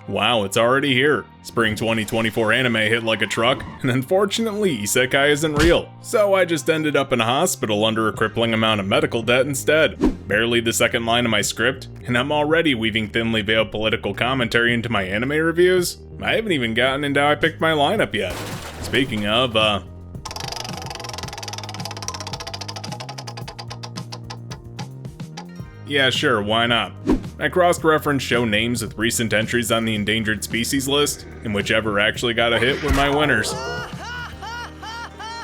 Wow, it's already here. Spring 2024 anime hit like a truck, and unfortunately isekai isn't real. So I just ended up in a hospital under a crippling amount of medical debt instead. Barely the second line of my script, and I'm already weaving thinly veiled political commentary into my anime reviews. I haven't even gotten into how I picked my lineup yet. Speaking of, yeah, sure, why not? I cross-referenced show names with recent entries on the endangered species list, and whichever actually got a hit were my winners.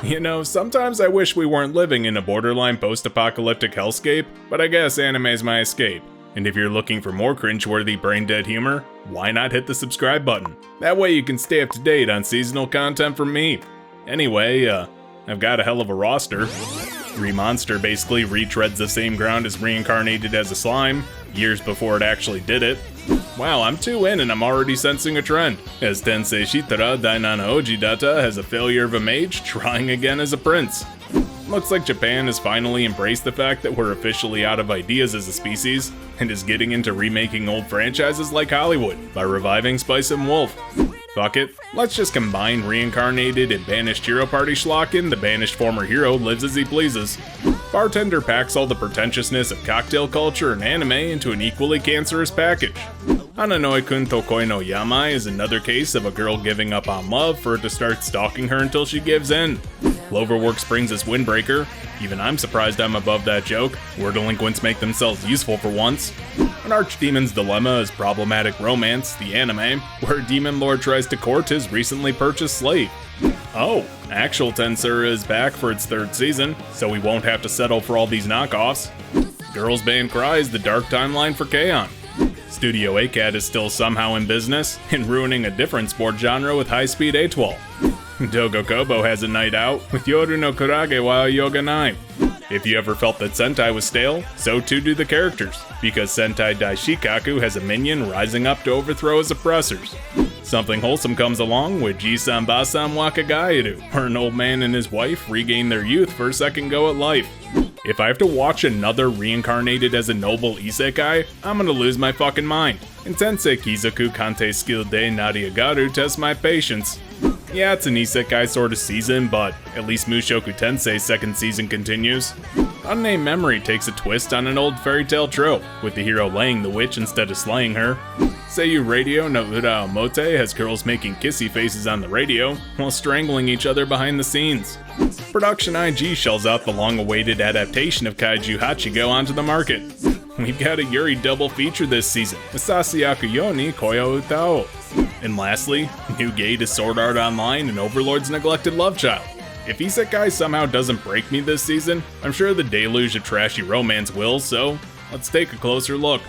You know, sometimes I wish we weren't living in a borderline post-apocalyptic hellscape, but I guess anime's my escape. And if you're looking for more cringeworthy brain-dead humor, why not hit the subscribe button? That way you can stay up to date on seasonal content from me. Anyway, I've got a hell of a roster. Remonster basically retreads the same ground as Reincarnated as a Slime, years before it actually did it. Wow, I'm 2 in and I'm already sensing a trend, as Tensei Shitara Dainana Ouji Datta has a failure of a mage trying again as a prince. Looks like Japan has finally embraced the fact that we're officially out of ideas as a species, and is getting into remaking old franchises like Hollywood by reviving Spice and Wolf. Fuck it, let's just combine Reincarnated and Banished hero party schlock in. The banished former hero lives as he pleases. Bartender packs all the pretentiousness of cocktail culture and anime into an equally cancerous package. Hananoi-kun Tokoi no Yamai is another case of a girl giving up on love for it to start stalking her until she gives in. Cloverworks brings us Windbreaker. Even I'm surprised I'm above that joke, where delinquents make themselves useful for once. An Archdemon's Dilemma is Problematic Romance, the anime, where a demon lord tries to court his recently purchased slave. Oh, actual Tensei is back for its 3rd season, so we won't have to settle for all these knockoffs. Girls Band Cry is the dark timeline for K-On! Studio ACAT is still somehow in business, and ruining a different sport genre with Highspeed Etoile. Dogo Kobo has a night out with Yoru no Kurage wa Yoga 9. If you ever felt that Sentai was stale, so too do the characters, because Sentai Daishikaku has a minion rising up to overthrow his oppressors. Something wholesome comes along with Jisan Basan Wakagairu, where an old man and his wife regain their youth for a second go at life. If I have to watch another Reincarnated as a noble isekai, I'm gonna lose my fucking mind. And Tensei Kizoku Kante Skill De Nariagaru tests my patience. Yeah, it's an isekai sort of season, but at least Mushoku Tensei's 2nd season continues. Unnamed Memory takes a twist on an old fairy tale trope, with the hero laying the witch instead of slaying her. Seiyu Radio no Ura Omote has girls making kissy faces on the radio, while strangling each other behind the scenes. Production IG shells out the long-awaited adaptation of Kaiju Hachigo onto the market. We've got a Yuri double feature this season, with Sasyaku Yoni Koyo Utao. And lastly, new gay to Sword Art Online and Overlord's Neglected Love Child. If isekai somehow doesn't break me this season, I'm sure the deluge of trashy romance will, so let's take a closer look.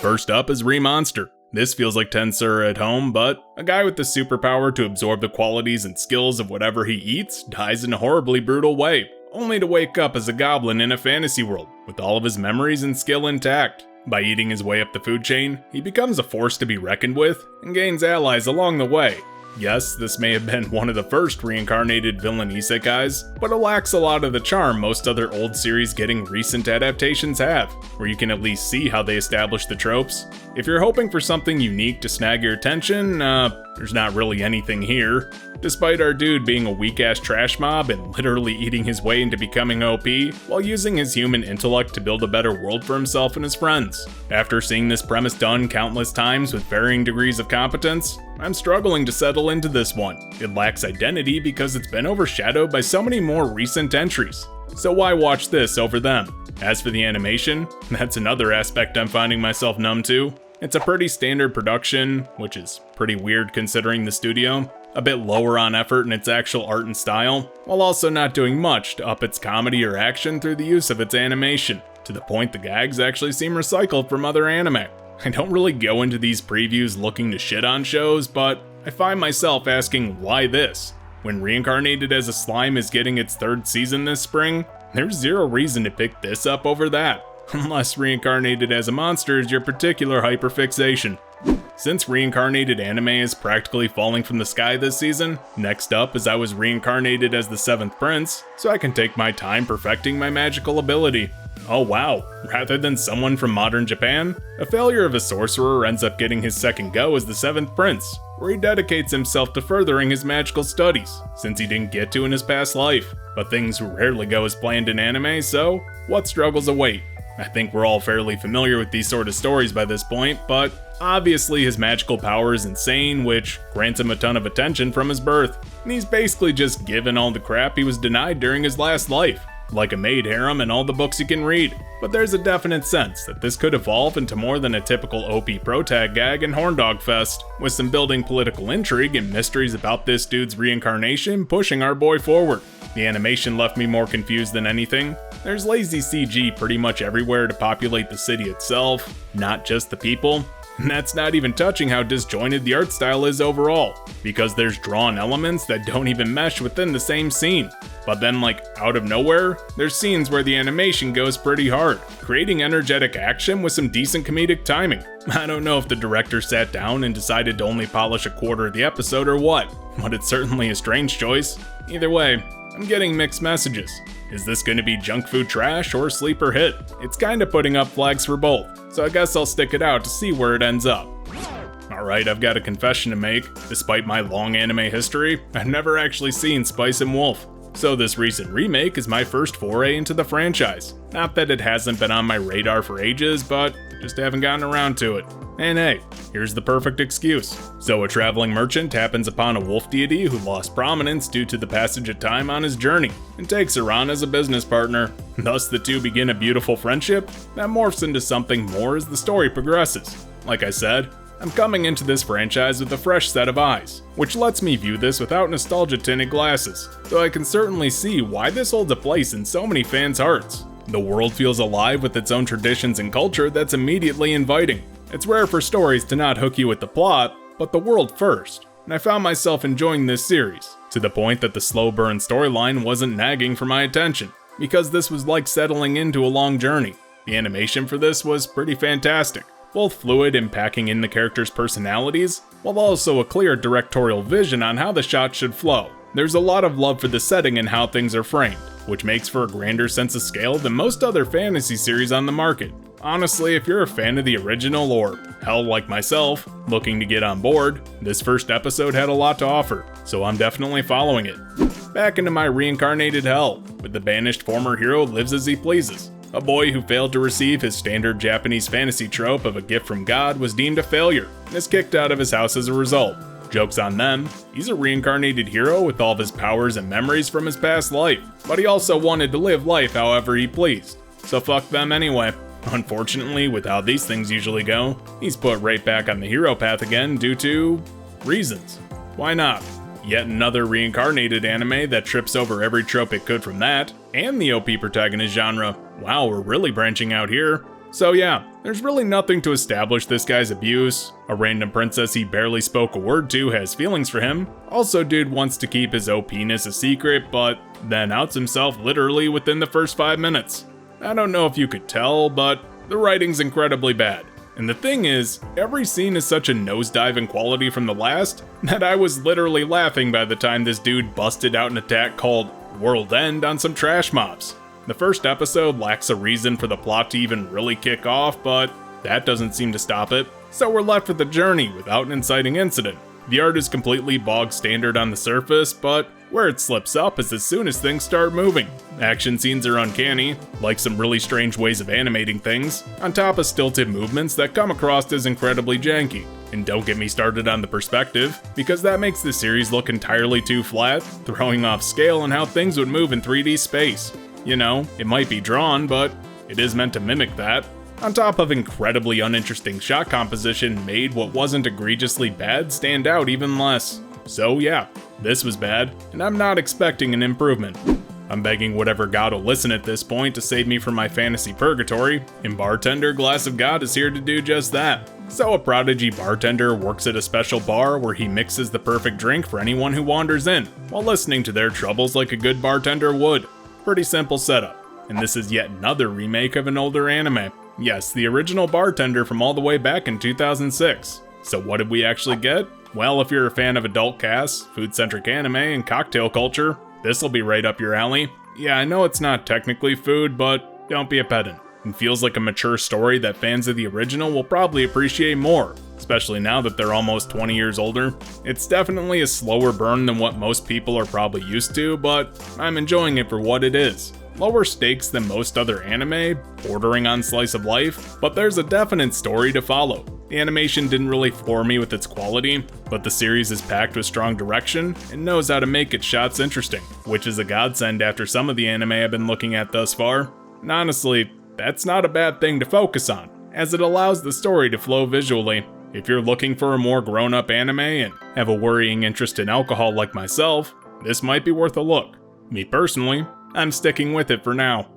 First up is Remonster. This feels like Tensei at home, but a guy with the superpower to absorb the qualities and skills of whatever he eats dies in a horribly brutal way, only to wake up as a goblin in a fantasy world, with all of his memories and skill intact. By eating his way up the food chain, he becomes a force to be reckoned with, and gains allies along the way. Yes, this may have been one of the first Reincarnated villain isekais, but it lacks a lot of the charm most other old series getting recent adaptations have, where you can at least see how they establish the tropes. If you're hoping for something unique to snag your attention, there's not really anything here. Despite our dude being a weak-ass trash mob and literally eating his way into becoming OP, while using his human intellect to build a better world for himself and his friends. After seeing this premise done countless times with varying degrees of competence, I'm struggling to settle into this one. It lacks identity because it's been overshadowed by so many more recent entries. So why watch this over them? As for the animation, that's another aspect I'm finding myself numb to. It's a pretty standard production, which is pretty weird considering the studio. A bit lower on effort in its actual art and style, while also not doing much to up its comedy or action through the use of its animation, to the point the gags actually seem recycled from other anime. I don't really go into these previews looking to shit on shows, but I find myself asking why this? When Reincarnated as a Slime is getting its 3rd season this spring, there's zero reason to pick this up over that, unless Reincarnated as a Monster is your particular hyperfixation. Since Reincarnated anime is practically falling from the sky this season, next up is I was reincarnated as the 7th Prince, so I can take my time perfecting my magical ability. Oh wow, rather than someone from modern Japan, a failure of a sorcerer ends up getting his second go as the 7th prince, where he dedicates himself to furthering his magical studies, since he didn't get to in his past life. But things rarely go as planned in anime, so what struggles await? I think we're all fairly familiar with these sort of stories by this point, but obviously his magical power is insane, which grants him a ton of attention from his birth, and he's basically just given all the crap he was denied during his last life, like a maid harem and all the books you can read. But there's a definite sense that this could evolve into more than a typical OP protag gag and horndog fest, with some building political intrigue and mysteries about this dude's reincarnation pushing our boy forward. The animation left me more confused than anything. There's lazy CG pretty much everywhere to populate the city itself, not just the people. And that's not even touching how disjointed the art style is overall, because there's drawn elements that don't even mesh within the same scene. But then, like, out of nowhere, there's scenes where the animation goes pretty hard, creating energetic action with some decent comedic timing. I don't know if the director sat down and decided to only polish a quarter of the episode or what, but it's certainly a strange choice. Either way, I'm getting mixed messages. Is this gonna be junk food trash or sleeper hit? It's kinda putting up flags for both, so I guess I'll stick it out to see where it ends up. Alright, I've got a confession to make. Despite my long anime history, I've never actually seen Spice and Wolf. So this recent remake is my first foray into the franchise. Not that it hasn't been on my radar for ages, but just haven't gotten around to it. And hey, here's the perfect excuse. So a traveling merchant happens upon a wolf deity who lost prominence due to the passage of time on his journey, and takes her on as a business partner. Thus the two begin a beautiful friendship that morphs into something more as the story progresses. Like I said, I'm coming into this franchise with a fresh set of eyes, which lets me view this without nostalgia-tinted glasses, though I can certainly see why this holds a place in so many fans' hearts. The world feels alive with its own traditions and culture that's immediately inviting. It's rare for stories to not hook you with the plot, but the world first, and I found myself enjoying this series, to the point that the slow burn storyline wasn't nagging for my attention, because this was like settling into a long journey. The animation for this was pretty fantastic, both fluid in packing in the characters' personalities, while also a clear directorial vision on how the shots should flow. There's a lot of love for the setting and how things are framed, which makes for a grander sense of scale than most other fantasy series on the market. Honestly, if you're a fan of the original, or hell, like myself, looking to get on board, this first episode had a lot to offer, so I'm definitely following it. Back into my reincarnated hell, with the banished former hero lives as he pleases. A boy who failed to receive his standard Japanese fantasy trope of a gift from God was deemed a failure, and is kicked out of his house as a result. Joke's on them, he's a reincarnated hero with all of his powers and memories from his past life, but he also wanted to live life however he pleased, so fuck them anyway. Unfortunately, with how these things usually go, he's put right back on the hero path again due to reasons. Why not? Yet another reincarnated anime that trips over every trope it could from that, and the OP protagonist genre. Wow, we're really branching out here. So yeah, there's really nothing to establish this guy's abuse. A random princess he barely spoke a word to has feelings for him. Also, dude wants to keep his OP-ness a secret, but then outs himself literally within the first 5 minutes. I don't know if you could tell, but the writing's incredibly bad. And the thing is, every scene is such a nosedive in quality from the last, that I was literally laughing by the time this dude busted out an attack called World End on some trash mobs. The first episode lacks a reason for the plot to even really kick off, but that doesn't seem to stop it, so we're left with the journey without an inciting incident. The art is completely bog standard on the surface, but where it slips up is as soon as things start moving. Action scenes are uncanny, like some really strange ways of animating things, on top of stilted movements that come across as incredibly janky. And don't get me started on the perspective, because that makes the series look entirely too flat, throwing off scale and how things would move in 3D space. You know, it might be drawn, but it is meant to mimic that. On top of incredibly uninteresting shot composition made what wasn't egregiously bad stand out even less. So yeah, this was bad, and I'm not expecting an improvement. I'm begging whatever god will listen at this point to save me from my fantasy purgatory, and Bartender Glass of God is here to do just that. So a prodigy bartender works at a special bar where he mixes the perfect drink for anyone who wanders in, while listening to their troubles like a good bartender would. Pretty simple setup, and this is yet another remake of an older anime. Yes, the original Bartender from all the way back in 2006. So what did we actually get? Well, if you're a fan of adult casts, food-centric anime, and cocktail culture, this'll be right up your alley. Yeah, I know it's not technically food, but don't be a pedant. It feels like a mature story that fans of the original will probably appreciate more, especially now that they're almost 20 years older. It's definitely a slower burn than what most people are probably used to, but I'm enjoying it for what it is. Lower stakes than most other anime, bordering on slice of life, but there's a definite story to follow. The animation didn't really floor me with its quality, but the series is packed with strong direction and knows how to make its shots interesting, which is a godsend after some of the anime I've been looking at thus far. And honestly, that's not a bad thing to focus on, as it allows the story to flow visually. If you're looking for a more grown-up anime and have a worrying interest in alcohol like myself, this might be worth a look. Me personally, I'm sticking with it for now.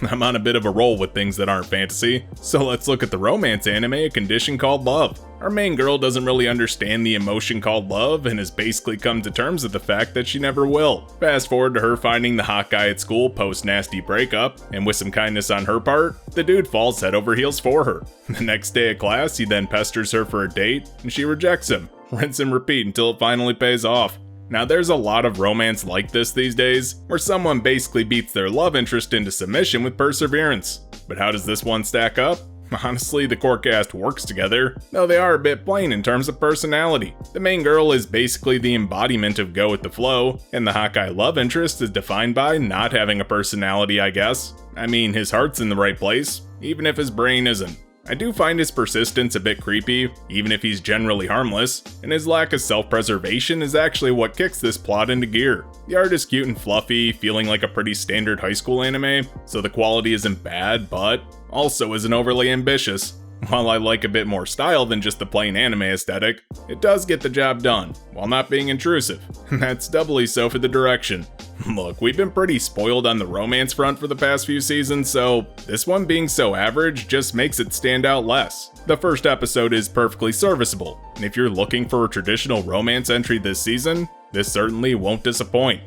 I'm on a bit of a roll with things that aren't fantasy, so let's look at the romance anime A Condition Called Love. Our main girl doesn't really understand the emotion called love and has basically come to terms with the fact that she never will. Fast forward to her finding the hot guy at school post-nasty breakup, and with some kindness on her part, the dude falls head over heels for her. The next day at class, he then pesters her for a date, and she rejects him. Rinse and repeat until it finally pays off. Now there's a lot of romance like this these days, where someone basically beats their love interest into submission with perseverance. But how does this one stack up? Honestly, the core cast works together, though they are a bit plain in terms of personality. The main girl is basically the embodiment of go with the flow, and the hot guy love interest is defined by not having a personality, I guess. I mean, his heart's in the right place, even if his brain isn't. I do find his persistence a bit creepy, even if he's generally harmless, and his lack of self-preservation is actually what kicks this plot into gear. The art is cute and fluffy, feeling like a pretty standard high school anime, so the quality isn't bad, but also isn't overly ambitious. While I like a bit more style than just the plain anime aesthetic, it does get the job done, while not being intrusive, and that's doubly so for the direction. Look, we've been pretty spoiled on the romance front for the past few seasons, so this one being so average just makes it stand out less. The first episode is perfectly serviceable, and if you're looking for a traditional romance entry this season, this certainly won't disappoint.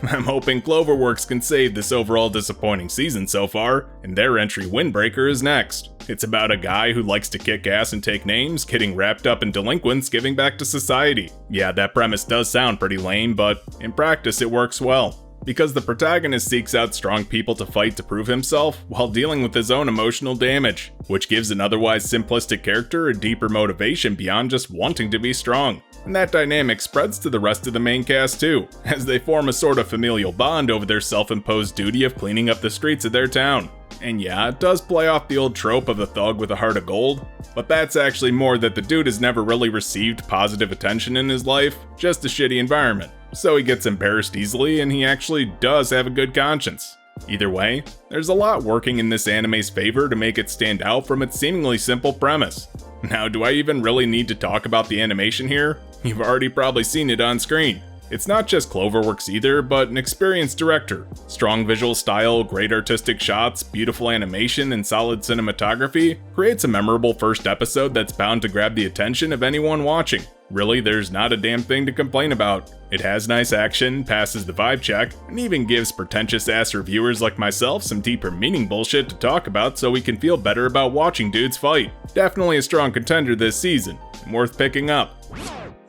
I'm hoping Cloverworks can save this overall disappointing season so far, and their entry Windbreaker is next. It's about a guy who likes to kick ass and take names, getting wrapped up in delinquents giving back to society. Yeah, that premise does sound pretty lame, but in practice it works well. Because the protagonist seeks out strong people to fight to prove himself while dealing with his own emotional damage, which gives an otherwise simplistic character a deeper motivation beyond just wanting to be strong. And that dynamic spreads to the rest of the main cast too, as they form a sort of familial bond over their self-imposed duty of cleaning up the streets of their town. And yeah, it does play off the old trope of a thug with a heart of gold, but that's actually more that the dude has never really received positive attention in his life, just a shitty environment. So he gets embarrassed easily, and he actually does have a good conscience. Either way, there's a lot working in this anime's favor to make it stand out from its seemingly simple premise. Now, do I even really need to talk about the animation here? You've already probably seen it on screen. It's not just Cloverworks either, but an experienced director. Strong visual style, great artistic shots, beautiful animation, and solid cinematography creates a memorable first episode that's bound to grab the attention of anyone watching. Really, there's not a damn thing to complain about. It has nice action, passes the vibe check, and even gives pretentious ass reviewers like myself some deeper meaning bullshit to talk about so we can feel better about watching dudes fight. Definitely a strong contender this season, and worth picking up.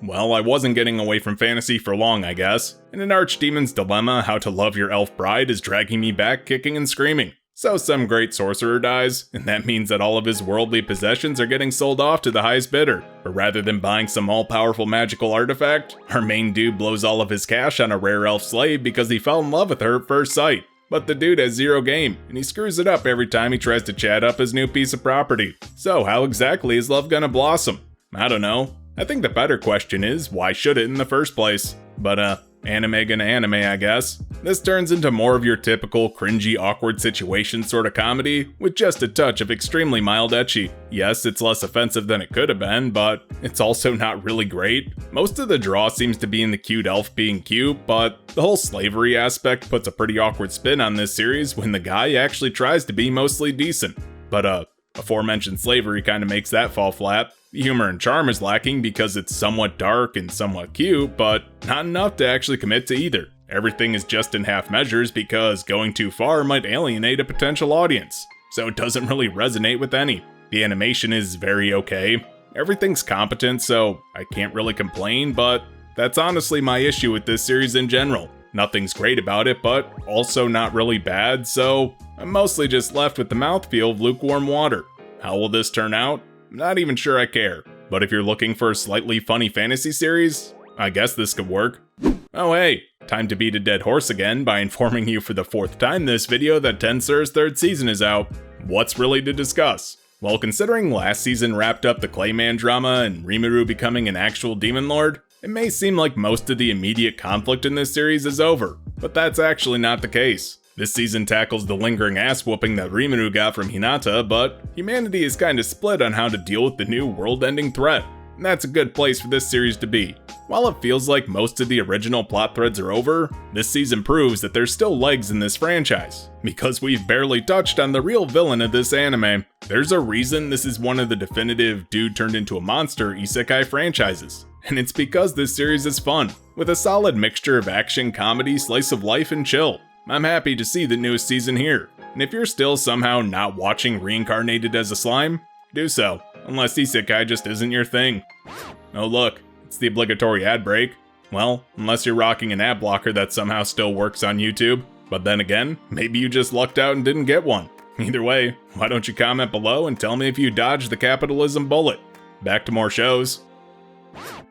Well, I wasn't getting away from fantasy for long, I guess, and an archdemon's dilemma how to love your elf bride is dragging me back kicking and screaming. So some great sorcerer dies, and that means that all of his worldly possessions are getting sold off to the highest bidder. But rather than buying some all-powerful magical artifact, our main dude blows all of his cash on a rare elf slave because he fell in love with her at first sight. But the dude has zero game, and he screws it up every time he tries to chat up his new piece of property. So how exactly is love gonna blossom? I don't know. I think the better question is, why should it in the first place? But anime gonna anime, I guess. This turns into more of your typical cringy, awkward situation sort of comedy, with just a touch of extremely mild ecchi. Yes, it's less offensive than it could have been, but it's also not really great. Most of the draw seems to be in the cute elf being cute, but the whole slavery aspect puts a pretty awkward spin on this series when the guy actually tries to be mostly decent. But aforementioned slavery kinda makes that fall flat. The humor and charm is lacking because it's somewhat dark and somewhat cute, but not enough to actually commit to either. Everything is just in half measures because going too far might alienate a potential audience, so it doesn't really resonate with any. The animation is very okay. Everything's competent, so I can't really complain, but that's honestly my issue with this series in general. Nothing's great about it, but also not really bad, so I'm mostly just left with the mouthfeel of lukewarm water. How will this turn out? I'm not even sure I care. But if you're looking for a slightly funny fantasy series, I guess this could work. Oh hey, time to beat a dead horse again by informing you for the 4th time this video that Tensei's 3rd season is out. What's really to discuss? Well, considering last season wrapped up the Clayman drama and Rimuru becoming an actual demon lord, it may seem like most of the immediate conflict in this series is over, but that's actually not the case. This season tackles the lingering ass-whooping that Rimuru got from Hinata, but humanity is kinda split on how to deal with the new world-ending threat, and that's a good place for this series to be. While it feels like most of the original plot threads are over, this season proves that there's still legs in this franchise, because we've barely touched on the real villain of this anime. There's a reason this is one of the definitive dude turned into a monster isekai franchises, and it's because this series is fun, with a solid mixture of action, comedy, slice of life, and chill. I'm happy to see the newest season here, and if you're still somehow not watching Reincarnated as a slime, do so, unless isekai just isn't your thing. Oh look, it's the obligatory ad break. Well, unless you're rocking an ad blocker that somehow still works on YouTube. But then again, maybe you just lucked out and didn't get one. Either way, why don't you comment below and tell me if you dodged the capitalism bullet. Back to more shows.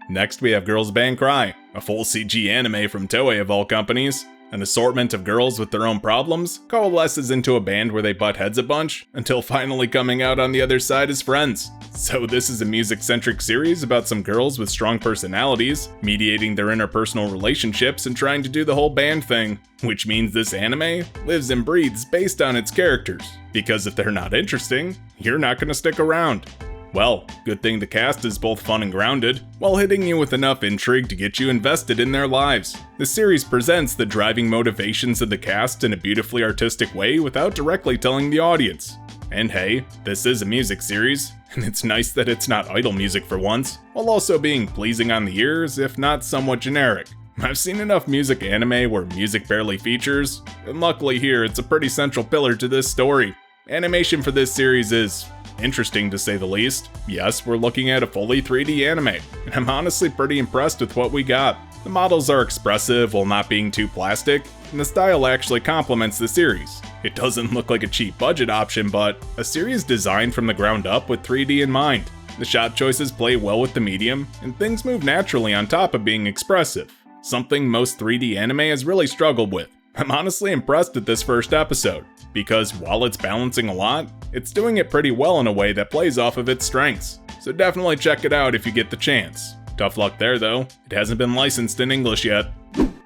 Next we have Girls Band Cry, a full CG anime from Toei of all companies. An assortment of girls with their own problems coalesces into a band where they butt heads a bunch, until finally coming out on the other side as friends. So this is a music-centric series about some girls with strong personalities, mediating their interpersonal relationships and trying to do the whole band thing. Which means this anime lives and breathes based on its characters, because if they're not interesting, you're not gonna stick around. Well, good thing the cast is both fun and grounded, while hitting you with enough intrigue to get you invested in their lives. The series presents the driving motivations of the cast in a beautifully artistic way without directly telling the audience. And hey, this is a music series, and it's nice that it's not idle music for once, while also being pleasing on the ears, if not somewhat generic. I've seen enough music anime where music barely features, and luckily here it's a pretty central pillar to this story. Animation for this series is interesting to say the least. Yes, we're looking at a fully 3D anime, and I'm honestly pretty impressed with what we got. The models are expressive while not being too plastic, and the style actually complements the series. It doesn't look like a cheap budget option, but a series designed from the ground up with 3D in mind. The shot choices play well with the medium, and things move naturally on top of being expressive, something most 3D anime has really struggled with. I'm honestly impressed at this first episode, because while it's balancing a lot, it's doing it pretty well in a way that plays off of its strengths. So definitely check it out if you get the chance. Tough luck there though, it hasn't been licensed in English yet.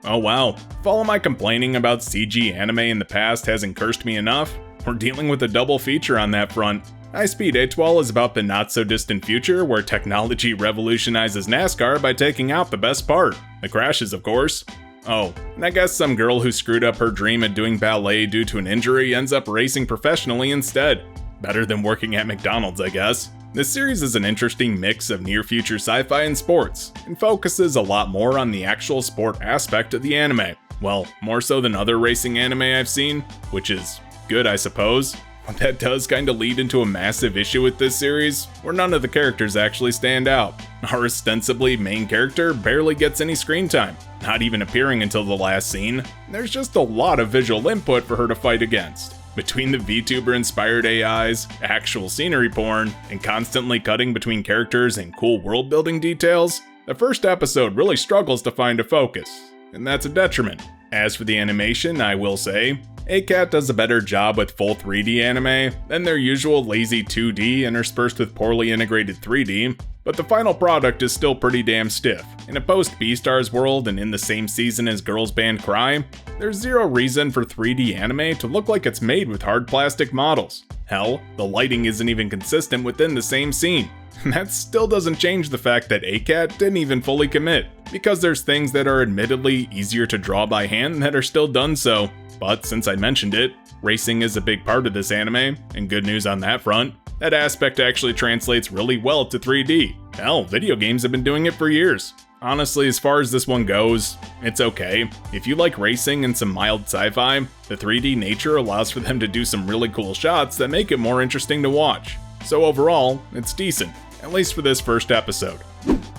Oh wow, if all of my complaining about CG anime in the past hasn't cursed me enough, we're dealing with a double feature on that front. Highspeed Etoile is about the not so distant future where technology revolutionizes NASCAR by taking out the best part, the crashes of course. Oh, and I guess some girl who screwed up her dream of doing ballet due to an injury ends up racing professionally instead. Better than working at McDonald's, I guess. This series is an interesting mix of near-future sci-fi and sports, and focuses a lot more on the actual sport aspect of the anime. Well, more so than other racing anime I've seen, which is good I suppose. But that does kinda lead into a massive issue with this series, where none of the characters actually stand out. Our ostensibly main character barely gets any screen time, not even appearing until the last scene. There's just a lot of visual input for her to fight against. Between the VTuber-inspired AIs, actual scenery porn, and constantly cutting between characters and cool world-building details, the first episode really struggles to find a focus, and that's a detriment. As for the animation, I will say, ACAT does a better job with full 3D anime than their usual lazy 2D interspersed with poorly integrated 3D, but the final product is still pretty damn stiff. In a post-Beastars world and in the same season as Girls Band Cry, there's zero reason for 3D anime to look like it's made with hard plastic models. Hell, the lighting isn't even consistent within the same scene. And that still doesn't change the fact that ACAT didn't even fully commit, because there's things that are admittedly easier to draw by hand that are still done so. But since I mentioned it, racing is a big part of this anime, and good news on that front. That aspect actually translates really well to 3D. Hell, video games have been doing it for years. Honestly, as far as this one goes, it's okay. If you like racing and some mild sci-fi, the 3D nature allows for them to do some really cool shots that make it more interesting to watch. So overall, it's decent, at least for this first episode.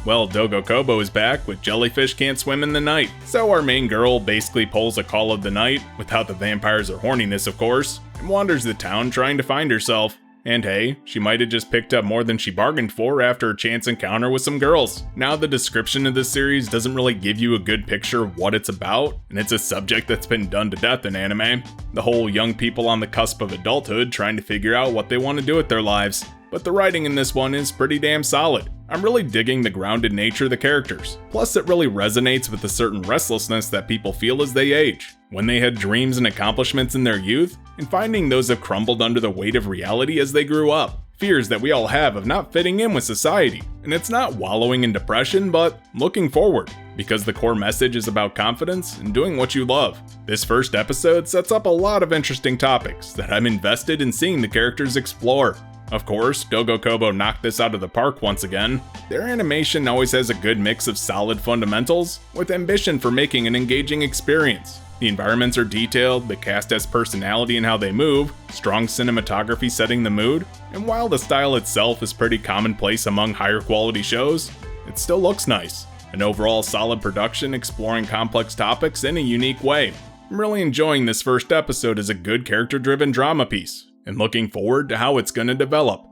Well, Dogo Kobo is back with Jellyfish Can't Swim in the Night. So our main girl basically pulls a call of the night, without the vampires or horniness of course, and wanders the town trying to find herself. And hey, she might have just picked up more than she bargained for after a chance encounter with some girls. Now the description of this series doesn't really give you a good picture of what it's about, and it's a subject that's been done to death in anime. The whole young people on the cusp of adulthood trying to figure out what they want to do with their lives. But the writing in this one is pretty damn solid. I'm really digging the grounded nature of the characters. Plus it really resonates with the certain restlessness that people feel as they age, when they had dreams and accomplishments in their youth, and finding those have crumbled under the weight of reality as they grew up. Fears that we all have of not fitting in with society. And it's not wallowing in depression, but looking forward, because the core message is about confidence and doing what you love. This first episode sets up a lot of interesting topics that I'm invested in seeing the characters explore. Of course, Dogo Kobo knocked this out of the park once again. Their animation always has a good mix of solid fundamentals, with ambition for making an engaging experience. The environments are detailed, the cast has personality in how they move, strong cinematography setting the mood, and while the style itself is pretty commonplace among higher quality shows, it still looks nice. An overall solid production exploring complex topics in a unique way. I'm really enjoying this first episode as a good character-driven drama piece, and looking forward to how it's gonna develop.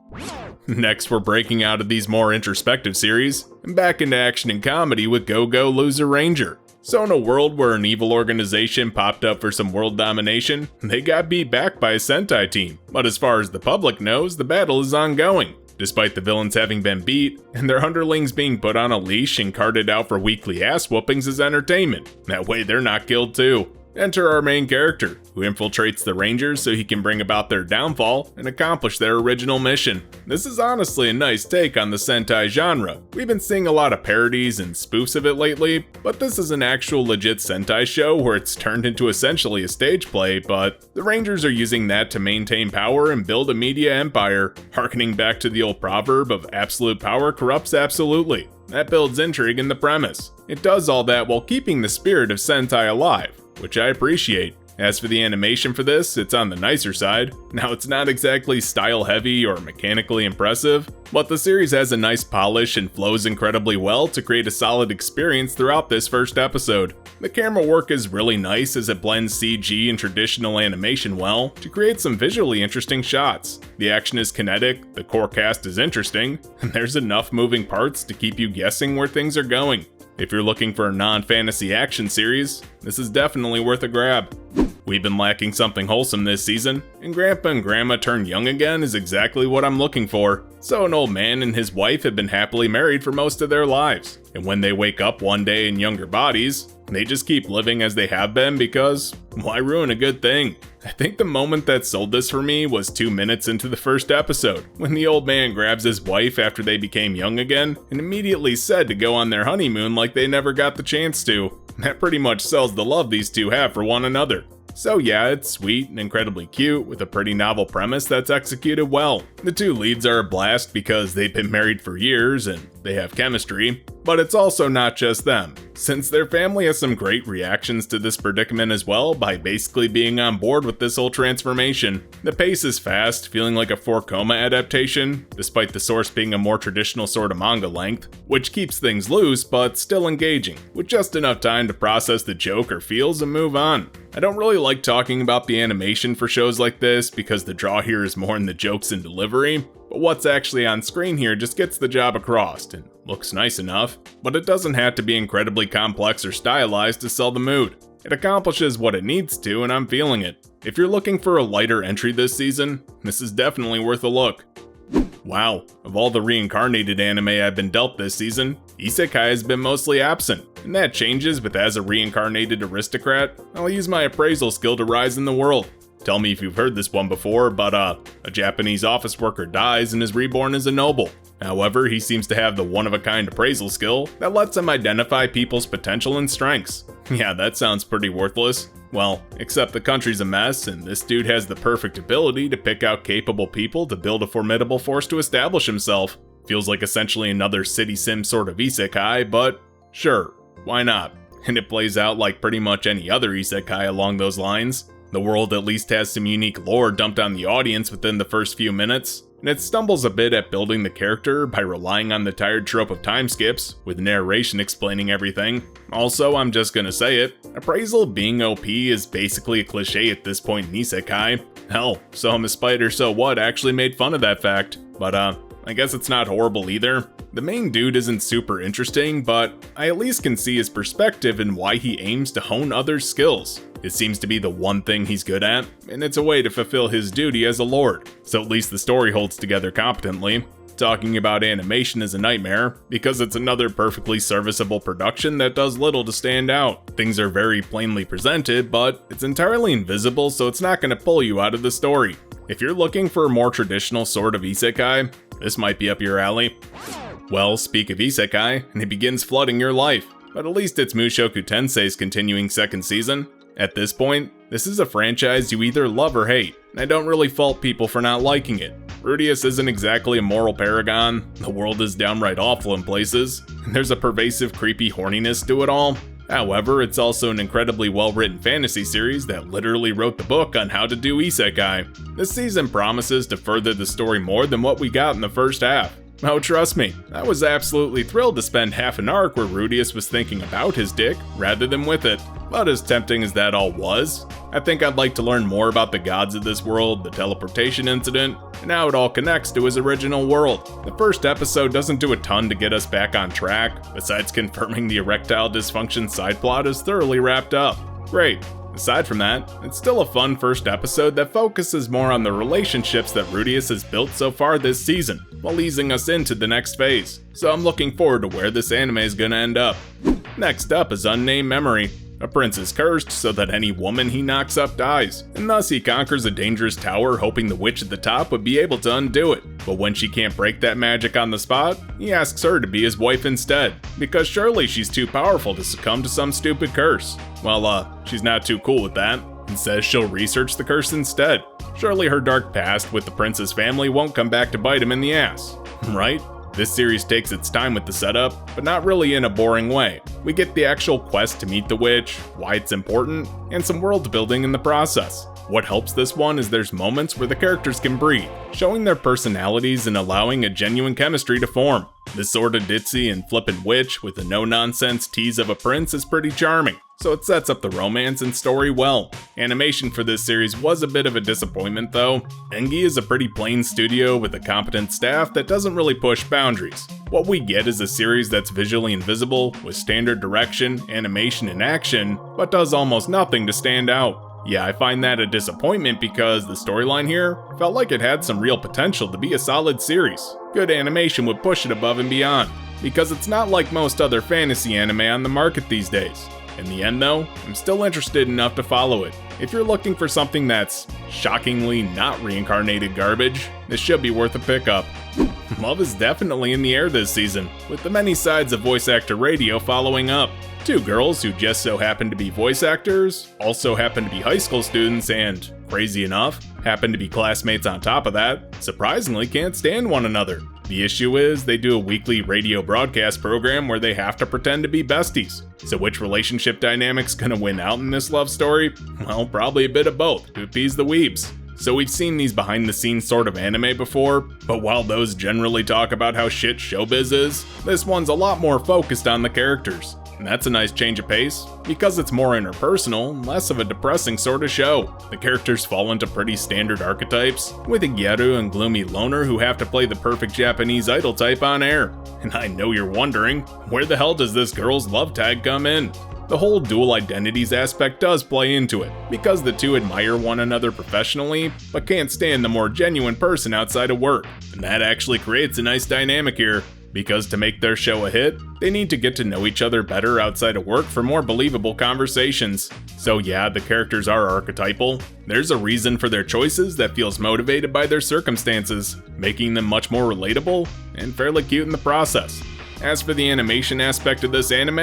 Next, we're breaking out of these more introspective series, and back into action and comedy with Go Go Loser Ranger. So in a world where an evil organization popped up for some world domination, they got beat back by a Sentai team. But as far as the public knows, the battle is ongoing, despite the villains having been beat, and their underlings being put on a leash and carted out for weekly ass whoopings as entertainment. That way they're not killed too. Enter our main character, who infiltrates the Rangers so he can bring about their downfall and accomplish their original mission. This is honestly a nice take on the Sentai genre. We've been seeing a lot of parodies and spoofs of it lately, but this is an actual legit Sentai show where it's turned into essentially a stage play, but the Rangers are using that to maintain power and build a media empire, harkening back to the old proverb of absolute power corrupts absolutely. That builds intrigue in the premise. It does all that while keeping the spirit of Sentai alive, which I appreciate. As for the animation for this, it's on the nicer side. Now it's not exactly style heavy or mechanically impressive, but the series has a nice polish and flows incredibly well to create a solid experience throughout this first episode. The camera work is really nice as it blends CG and traditional animation well to create some visually interesting shots. The action is kinetic, the core cast is interesting, and there's enough moving parts to keep you guessing where things are going. If you're looking for a non-fantasy action series, this is definitely worth a grab. We've been lacking something wholesome this season, and Grandpa and Grandma turned young again is exactly what I'm looking for. So an old man and his wife have been happily married for most of their lives, and when they wake up one day in younger bodies, they just keep living as they have been because why ruin a good thing? I think the moment that sold this for me was 2 minutes into the first episode, when the old man grabs his wife after they became young again, and immediately said to go on their honeymoon like they never got the chance to. That pretty much sells the love these two have for one another. So yeah, it's sweet and incredibly cute with a pretty novel premise that's executed well. The two leads are a blast because they've been married for years and they have chemistry, but it's also not just them, since their family has some great reactions to this predicament as well by basically being on board with this whole transformation. The pace is fast, feeling like a 4-Koma adaptation, despite the source being a more traditional sort of manga length, which keeps things loose but still engaging, with just enough time to process the joke or feels and move on. I don't really like talking about the animation for shows like this because the draw here is more in the jokes and delivery, but what's actually on screen here just gets the job across and looks nice enough, but it doesn't have to be incredibly complex or stylized to sell the mood. It accomplishes what it needs to and I'm feeling it. If you're looking for a lighter entry this season, this is definitely worth a look. Wow, of all the Reincarnated anime I've been dealt this season, Isekai has been mostly absent, and that changes with as a reincarnated aristocrat, I'll use my appraisal skill to rise in the world. Tell me if you've heard this one before, but a Japanese office worker dies and is reborn as a noble. However, he seems to have the one-of-a-kind appraisal skill that lets him identify people's potential and strengths. Yeah, that sounds pretty worthless. Well, except the country's a mess, and this dude has the perfect ability to pick out capable people to build a formidable force to establish himself. Feels like essentially another city sim sort of isekai, but sure, why not? And it plays out like pretty much any other isekai along those lines. The world at least has some unique lore dumped on the audience within the first few minutes, and it stumbles a bit at building the character by relying on the tired trope of time skips, with narration explaining everything. Also, I'm just gonna say it, appraisal being OP is basically a cliche at this point in isekai. Hell, So I'm a Spider So What actually made fun of that fact, but I guess it's not horrible either. The main dude isn't super interesting, but I at least can see his perspective and why he aims to hone others' skills. It seems to be the one thing he's good at, and it's a way to fulfill his duty as a lord, so at least the story holds together competently. Talking about animation is a nightmare, because it's another perfectly serviceable production that does little to stand out. Things are very plainly presented, but it's entirely invisible, so it's not going to pull you out of the story. If you're looking for a more traditional sort of isekai, this might be up your alley. Well, speak of isekai, and it begins flooding your life, but at least it's Mushoku Tensei's continuing second season. At this point, this is a franchise you either love or hate, and I don't really fault people for not liking it. Rudeus isn't exactly a moral paragon, the world is downright awful in places, and there's a pervasive creepy horniness to it all. However, it's also an incredibly well-written fantasy series that literally wrote the book on how to do isekai. This season promises to further the story more than what we got in the first half. Oh, trust me, I was absolutely thrilled to spend half an arc where Rudeus was thinking about his dick rather than with it. But as tempting as that all was, I think I'd like to learn more about the gods of this world, the teleportation incident, and how it all connects to his original world. The first episode doesn't do a ton to get us back on track, besides confirming the erectile dysfunction side plot is thoroughly wrapped up. Great. Aside from that, it's still a fun first episode that focuses more on the relationships that Rudeus has built so far this season, while easing us into the next phase. So I'm looking forward to where this anime is gonna end up. Next up is Unnamed Memory. A prince is cursed so that any woman he knocks up dies, and thus he conquers a dangerous tower hoping the witch at the top would be able to undo it. But when she can't break that magic on the spot, he asks her to be his wife instead, because surely she's too powerful to succumb to some stupid curse. Well, she's not too cool with that, and says she'll research the curse instead. Surely her dark past with the prince's family won't come back to bite him in the ass, right? This series takes its time with the setup, but not really in a boring way. We get the actual quest to meet the witch, why it's important, and some world building in the process. What helps this one is there's moments where the characters can breathe, showing their personalities and allowing a genuine chemistry to form. This sort of ditzy and flippant witch with a no-nonsense tease of a prince is pretty charming, so it sets up the romance and story well. Animation for this series was a bit of a disappointment though. Engi is a pretty plain studio with a competent staff that doesn't really push boundaries. What we get is a series that's visually invisible, with standard direction, animation, and action, but does almost nothing to stand out. Yeah, I find that a disappointment because the storyline here felt like it had some real potential to be a solid series. Good animation would push it above and beyond, because it's not like most other fantasy anime on the market these days. In the end though, I'm still interested enough to follow it. If you're looking for something that's shockingly not reincarnated garbage, this should be worth a pickup. Love is definitely in the air this season, with the many sides of voice actor radio following up. Two girls who just so happen to be voice actors, also happen to be high school students, and, crazy enough, happen to be classmates on top of that, surprisingly can't stand one another. The issue is, they do a weekly radio broadcast program where they have to pretend to be besties. So which relationship dynamic's gonna win out in this love story? Well, probably a bit of both, to appease the weebs. So we've seen these behind the scenes sort of anime before, but while those generally talk about how shit showbiz is, this one's a lot more focused on the characters. And that's a nice change of pace, because it's more interpersonal, less of a depressing sort of show. The characters fall into pretty standard archetypes, with a Gyaru and gloomy loner who have to play the perfect Japanese idol type on air. And I know you're wondering, where the hell does this girl's love tag come in? The whole dual identities aspect does play into it, because the two admire one another professionally, but can't stand the more genuine person outside of work. And that actually creates a nice dynamic here. Because to make their show a hit, they need to get to know each other better outside of work for more believable conversations. So yeah, the characters are archetypal. There's a reason for their choices that feels motivated by their circumstances, making them much more relatable and fairly cute in the process. As for the animation aspect of this anime,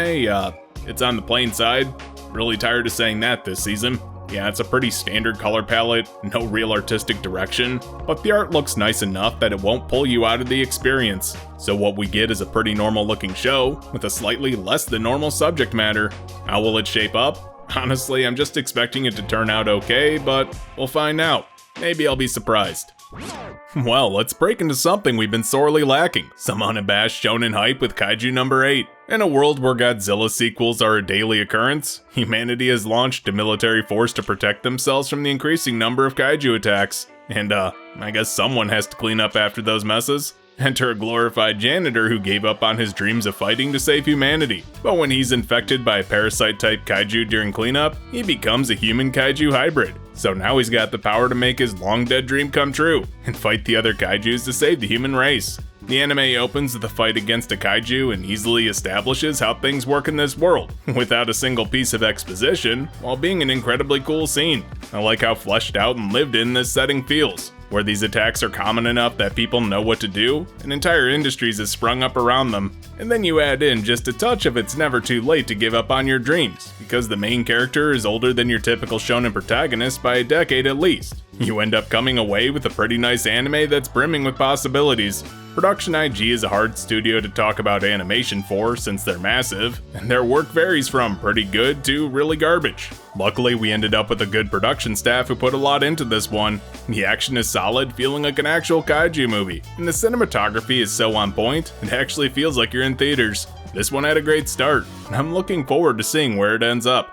it's on the plain side. Really tired of saying that this season. Yeah, it's a pretty standard color palette, no real artistic direction, but the art looks nice enough that it won't pull you out of the experience. So what we get is a pretty normal looking show, with a slightly less than normal subject matter. How will it shape up? Honestly, I'm just expecting it to turn out okay, but we'll find out. Maybe I'll be surprised. Well, let's break into something we've been sorely lacking, some unabashed shonen hype with Kaiju number 8. In a world where Godzilla sequels are a daily occurrence, humanity has launched a military force to protect themselves from the increasing number of Kaiju attacks. And I guess someone has to clean up after those messes. Enter a glorified janitor who gave up on his dreams of fighting to save humanity. But when he's infected by a parasite-type kaiju during cleanup, he becomes a human kaiju hybrid. So now he's got the power to make his long-dead dream come true, and fight the other kaijus to save the human race. The anime opens with a fight against a kaiju and easily establishes how things work in this world, without a single piece of exposition, while being an incredibly cool scene. I like how fleshed out and lived in this setting feels, where these attacks are common enough that people know what to do, and entire industries have sprung up around them. And then you add in just a touch of it's never too late to give up on your dreams, because the main character is older than your typical shonen protagonist by a decade at least. You end up coming away with a pretty nice anime that's brimming with possibilities. Production IG is a hard studio to talk about animation for since they're massive, and their work varies from pretty good to really garbage. Luckily, we ended up with a good production staff who put a lot into this one. The action is solid, feeling like an actual kaiju movie, and the cinematography is so on point, it actually feels like you're in theaters. This one had a great start, and I'm looking forward to seeing where it ends up.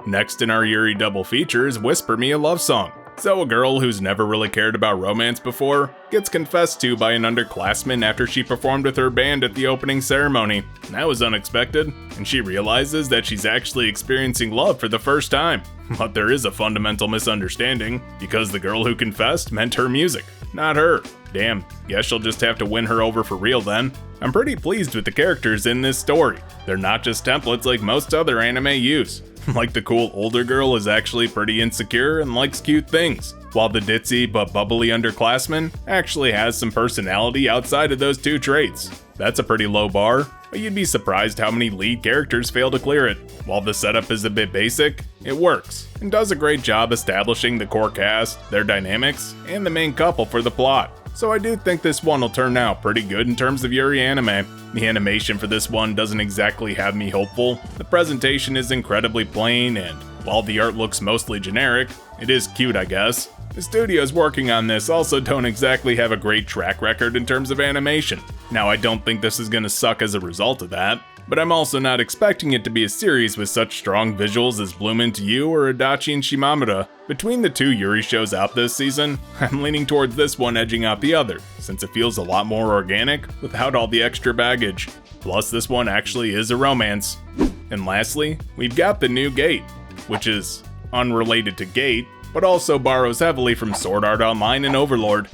Next in our Yuri double feature is Whisper Me a Love Song. So a girl who's never really cared about romance before gets confessed to by an underclassman after she performed with her band at the opening ceremony. That was unexpected, and she realizes that she's actually experiencing love for the first time. But there is a fundamental misunderstanding, because the girl who confessed meant her music, not her. Damn, guess she'll just have to win her over for real then. I'm pretty pleased with the characters in this story. They're not just templates like most other anime use. Like the cool older girl is actually pretty insecure and likes cute things, while the ditzy but bubbly underclassman actually has some personality outside of those two traits. That's a pretty low bar, but you'd be surprised how many lead characters fail to clear it. While the setup is a bit basic, it works, and does a great job establishing the core cast, their dynamics, and the main couple for the plot. So I do think this one will turn out pretty good in terms of Yuri anime. The animation for this one doesn't exactly have me hopeful. The presentation is incredibly plain, and while the art looks mostly generic, it is cute, I guess. The studios working on this also don't exactly have a great track record in terms of animation. Now, I don't think this is gonna suck as a result of that, but I'm also not expecting it to be a series with such strong visuals as Bloom Into You or Adachi and Shimamura. Between the two Yuri shows out this season, I'm leaning towards this one edging out the other, since it feels a lot more organic without all the extra baggage. Plus, this one actually is a romance. And lastly, we've got the new Gate, which is unrelated to Gate, but also borrows heavily from Sword Art Online and Overlord.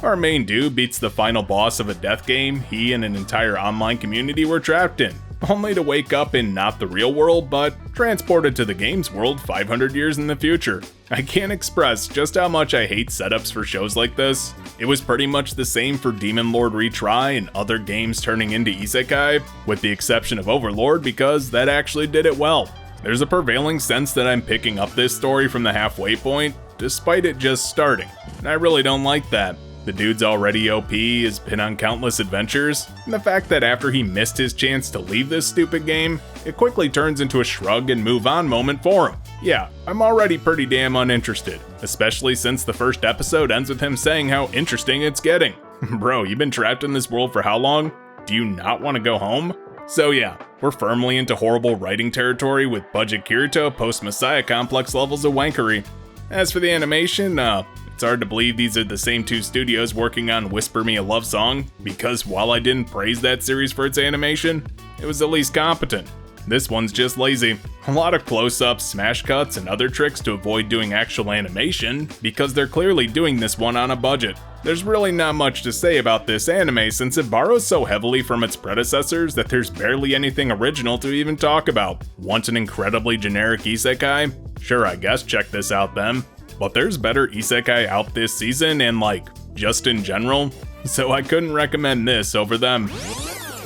Our main dude beats the final boss of a death game he and an entire online community were trapped in, only to wake up in not the real world, but transported to the game's world 500 years in the future. I can't express just how much I hate setups for shows like this. It was pretty much the same for Demon Lord Retry and other games turning into isekai, with the exception of Overlord because that actually did it well. There's a prevailing sense that I'm picking up this story from the halfway point, despite it just starting, and I really don't like that. The dude's already OP, has been on countless adventures, and the fact that after he missed his chance to leave this stupid game, it quickly turns into a shrug and move on moment for him. Yeah, I'm already pretty damn uninterested, especially since the first episode ends with him saying how interesting it's getting. Bro, you've been trapped in this world for how long? Do you not want to go home? So yeah, we're firmly into horrible writing territory with budget Kirito post-Messiah complex levels of wankery. As for the animation, it's hard to believe these are the same two studios working on Whisper Me a Love Song, because while I didn't praise that series for its animation, it was at least competent. This one's just lazy. A lot of close-ups, smash cuts, and other tricks to avoid doing actual animation, because they're clearly doing this one on a budget. There's really not much to say about this anime since it borrows so heavily from its predecessors that there's barely anything original to even talk about. Want an incredibly generic isekai? Sure, I guess check this out then. But there's better isekai out this season and just in general, so I couldn't recommend this over them.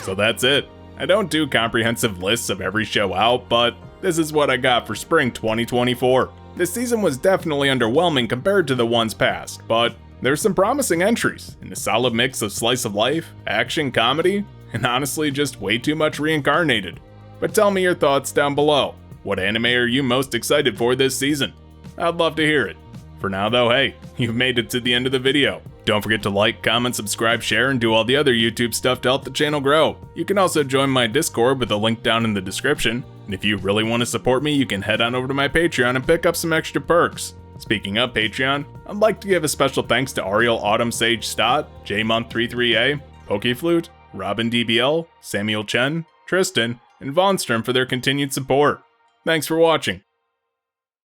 So that's it. I don't do comprehensive lists of every show out, but this is what I got for spring 2024. This season was definitely underwhelming compared to the ones past, but there's some promising entries, and a solid mix of slice of life, action, comedy, and honestly just way too much Reincarnated. But tell me your thoughts down below. What anime are you most excited for this season? I'd love to hear it. For now though, hey, you've made it to the end of the video. Don't forget to like, comment, subscribe, share, and do all the other YouTube stuff to help the channel grow. You can also join my Discord with a link down in the description. And if you really want to support me, you can head on over to my Patreon and pick up some extra perks. Speaking of Patreon, I'd like to give a special thanks to Ariel Autumn Sage Stott, JMonth33A, Pokeflute, Robin DBL, Samuel Chen, Tristan, and Vonstrom for their continued support. Thanks for watching.